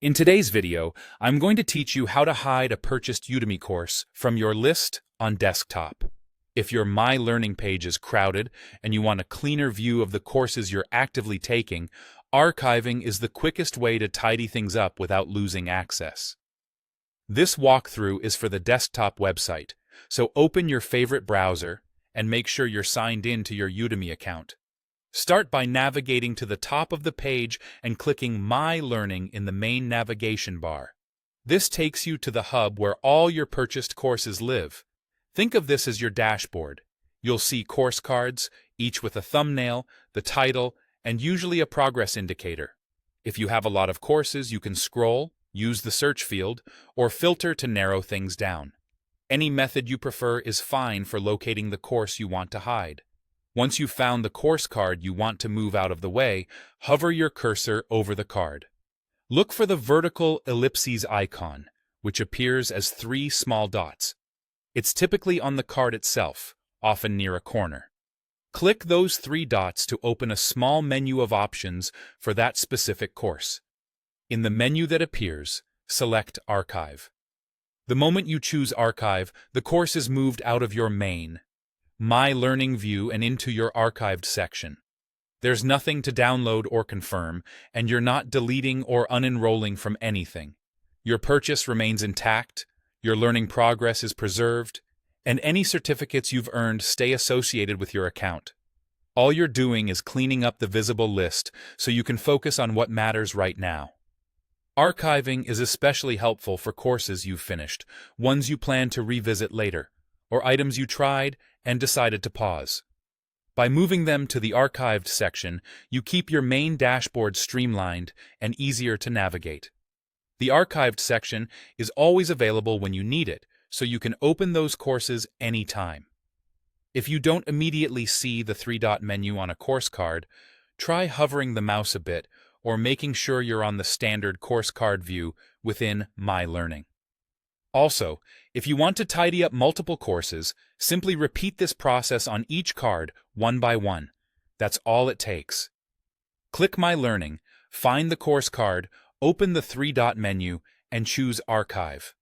In today's video, I'm going to teach you how to hide a purchased Udemy course from your list on desktop. If your My Learning page is crowded and you want a cleaner view of the courses you're actively taking, archiving is the quickest way to tidy things up without losing access. This walkthrough is for the desktop website, so open your favorite browser and make sure you're signed in to your Udemy account. Start by navigating to the top of the page and clicking My Learning in the main navigation bar. This takes you to the hub where all your purchased courses live. Think of this as your dashboard. You'll see course cards, each with a thumbnail, the title, and usually a progress indicator. If you have a lot of courses, you can scroll, use the search field, or filter to narrow things down. Any method you prefer is fine for locating the course you want to hide. Once you've found the course card you want to move out of the way, hover your cursor over the card. Look for the vertical ellipses icon, which appears as 3 small dots. It's typically on the card itself, often near a corner. Click those 3 dots to open a small menu of options for that specific course. In the menu that appears, select Archive. The moment you choose Archive, the course is moved out of your main My Learning view and into your archived section. There's nothing to download or confirm, and you're not deleting or unenrolling from anything. Your purchase remains intact, your learning progress is preserved, and any certificates you've earned stay associated with your account. All you're doing is cleaning up the visible list so you can focus on what matters right now. Archiving is especially helpful for courses you've finished, ones you plan to revisit later, or items you tried and decided to pause. By moving them to the archived section, you keep your main dashboard streamlined and easier to navigate. The archived section is always available when you need it, so you can open those courses anytime. If you don't immediately see the 3-dot menu on a course card, try hovering the mouse a bit or making sure you're on the standard course card view within My Learning. Also, if you want to tidy up multiple courses, simply repeat this process on each card one by one. That's all it takes. Click My Learning, find the course card, open the 3-dot menu, and choose Archive.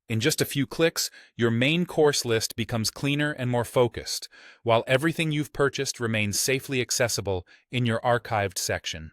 In just a few clicks, your main course list becomes cleaner and more focused, while everything you've purchased remains safely accessible in your archived section.